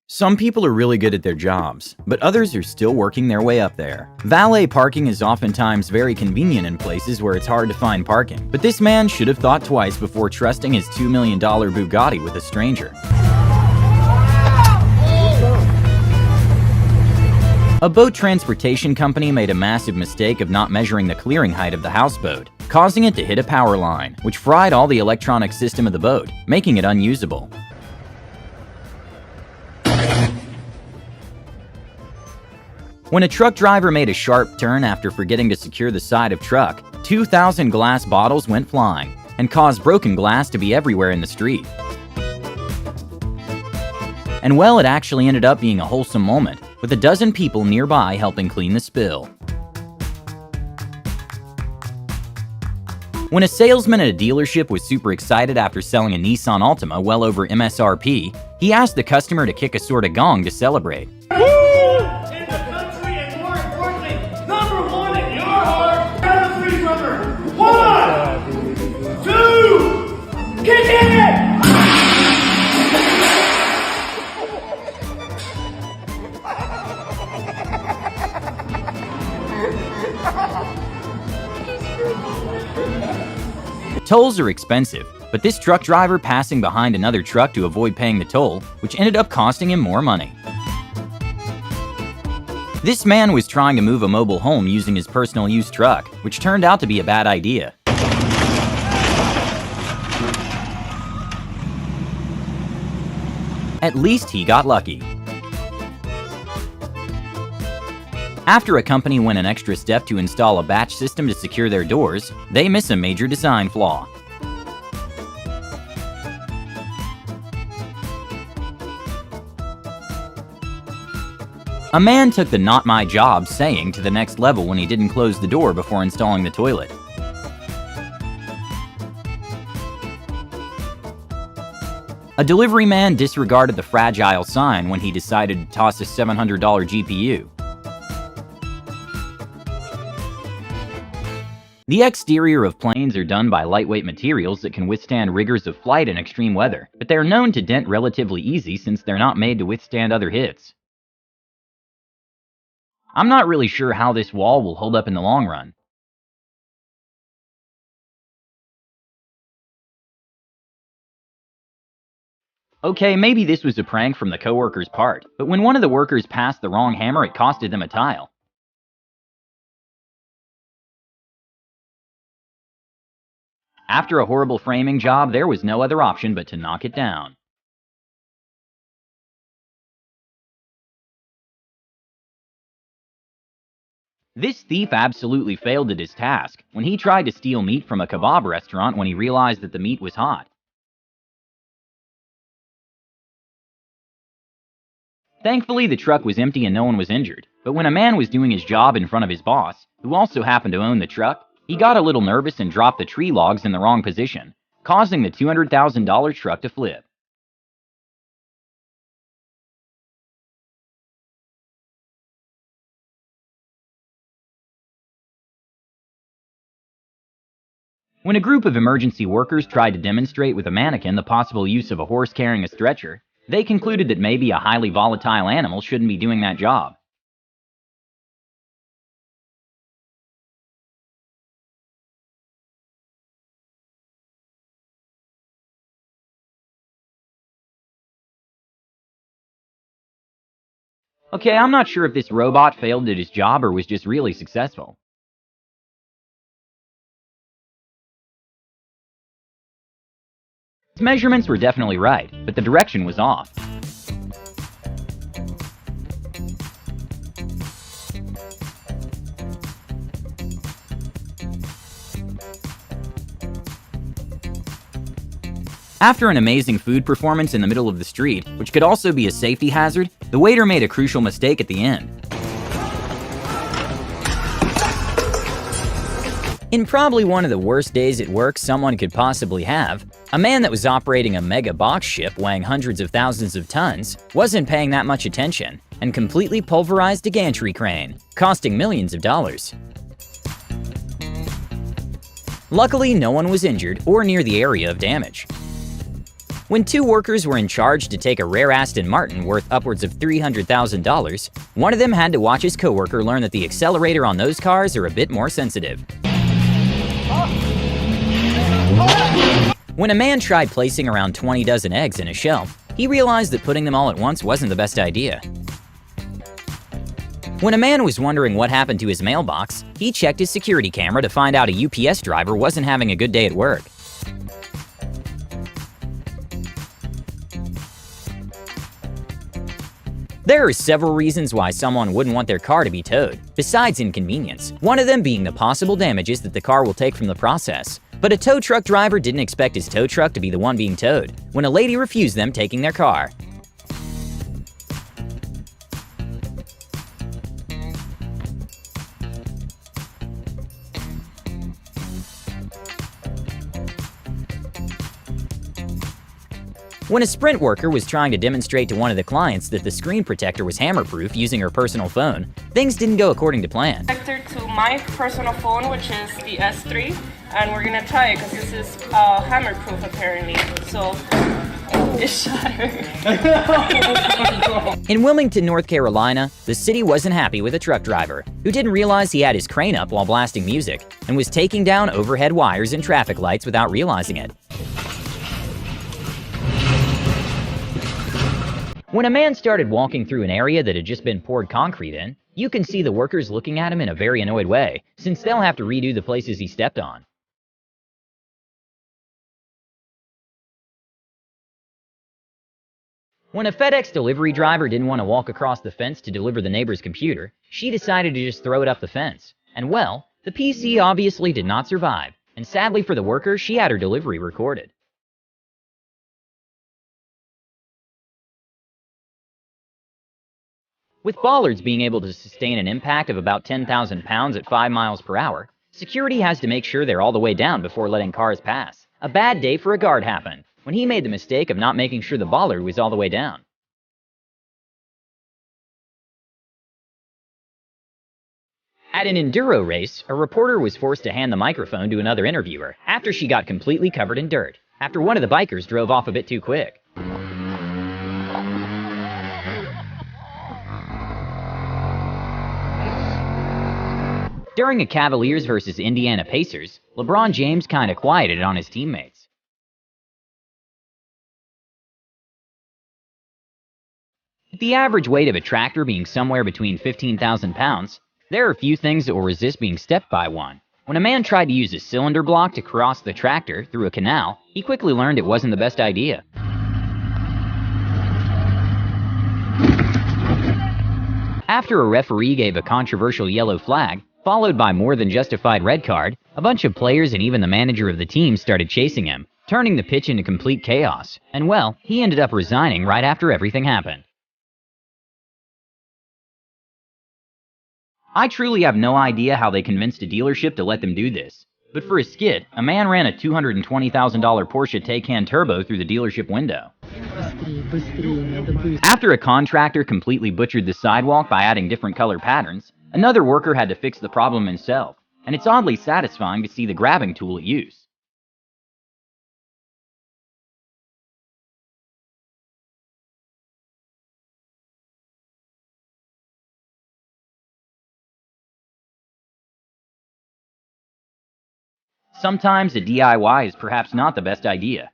Some people are really good at their jobs, but others are still working their way up there. Valet parking is oftentimes very convenient in places where it's hard to find parking, but this man should have thought twice before trusting his $2 million Bugatti with a stranger. A boat transportation company made a massive mistake of not measuring the clearing height of the houseboat, causing it to hit a power line, which fried all the electronic system of the boat, making it unusable. When a truck driver made a sharp turn after forgetting to secure the side of truck, 2,000 glass bottles went flying and caused broken glass to be everywhere in the street. And well, it actually ended up being a wholesome moment, with a dozen people nearby helping clean the spill. When a salesman at a dealership was super excited after selling a Nissan Altima well over MSRP, he asked the customer to kick a sort of gong to celebrate. Tolls are expensive, but this truck driver passing behind another truck to avoid paying the toll, which ended up costing him more money. This man was trying to move a mobile home using his personal use truck, which turned out to be a bad idea. At least he got lucky. After a company went an extra step to install a batch system to secure their doors, they miss a major design flaw. A man took the "not my job" saying to the next level when he didn't close the door before installing the toilet. A delivery man disregarded the fragile sign when he decided to toss a $700 GPU. The exterior of planes are done by lightweight materials that can withstand rigors of flight in extreme weather, but they are known to dent relatively easy since they're not made to withstand other hits. I'm not really sure how this wall will hold up in the long run. Okay, maybe this was a prank from the coworker's part, but when one of the workers passed the wrong hammer, it costed them a tile. After a horrible framing job, there was no other option but to knock it down. This thief absolutely failed at his task when he tried to steal meat from a kebab restaurant when he realized that the meat was hot. Thankfully, the truck was empty and no one was injured, but when a man was doing his job in front of his boss, who also happened to own the truck, he got a little nervous and dropped the tree logs in the wrong position, causing the $200,000 truck to flip. When a group of emergency workers tried to demonstrate with a mannequin the possible use of a horse carrying a stretcher, they concluded that maybe a highly volatile animal shouldn't be doing that job. Okay, I'm not sure if this robot failed at his job or was just really successful. His measurements were definitely right, but the direction was off. After an amazing food performance in the middle of the street, which could also be a safety hazard, the waiter made a crucial mistake at the end. In probably one of the worst days at work someone could possibly have, a man that was operating a mega box ship weighing hundreds of thousands of tons wasn't paying that much attention and completely pulverized a gantry crane, costing millions of dollars. Luckily, no one was injured or near the area of damage. When two workers were in charge to take a rare Aston Martin worth upwards of $300,000, one of them had to watch his coworker learn that the accelerator on those cars are a bit more sensitive. When a man tried placing around 20 dozen eggs in a shelf, he realized that putting them all at once wasn't the best idea. When a man was wondering what happened to his mailbox, he checked his security camera to find out a UPS driver wasn't having a good day at work. There are several reasons why someone wouldn't want their car to be towed, besides inconvenience, one of them being the possible damages that the car will take from the process. But a tow truck driver didn't expect his tow truck to be the one being towed when a lady refused them taking their car. When a Sprint worker was trying to demonstrate to one of the clients that the screen protector was hammer-proof using her personal phone, things didn't go according to plan. Protector to my personal phone, which is the S3, and we're gonna try it because this is hammer-proof apparently. So it's shattered. In Wilmington, North Carolina, the city wasn't happy with a truck driver who didn't realize he had his crane up while blasting music and was taking down overhead wires and traffic lights without realizing it. When a man started walking through an area that had just been poured concrete in, you can see the workers looking at him in a very annoyed way, since they'll have to redo the places he stepped on. When a FedEx delivery driver didn't want to walk across the fence to deliver the neighbor's computer, she decided to just throw it up the fence. And well, the PC obviously did not survive, and sadly for the worker, she had her delivery recorded. With bollards being able to sustain an impact of about 10,000 pounds at 5 miles per hour, security has to make sure they're all the way down before letting cars pass. A bad day for a guard happened when he made the mistake of not making sure the bollard was all the way down. At an enduro race, a reporter was forced to hand the microphone to another interviewer after she got completely covered in dirt, after one of the bikers drove off a bit too quick. During a Cavaliers vs. Indiana Pacers, LeBron James kinda quieted on his teammates. With the average weight of a tractor being somewhere between 15,000 pounds, there are few things that will resist being stepped by one. When a man tried to use a cylinder block to cross the tractor through a canal, he quickly learned it wasn't the best idea. After a referee gave a controversial yellow flag, followed by more than justified red card, a bunch of players and even the manager of the team started chasing him, turning the pitch into complete chaos. And well, he ended up resigning right after everything happened. I truly have no idea how they convinced a dealership to let them do this. But for a skit, a man ran a $220,000 Porsche Taycan Turbo through the dealership window. After a contractor completely butchered the sidewalk by adding different color patterns, another worker had to fix the problem himself, and it's oddly satisfying to see the grabbing tool at use. Sometimes a DIY is perhaps not the best idea,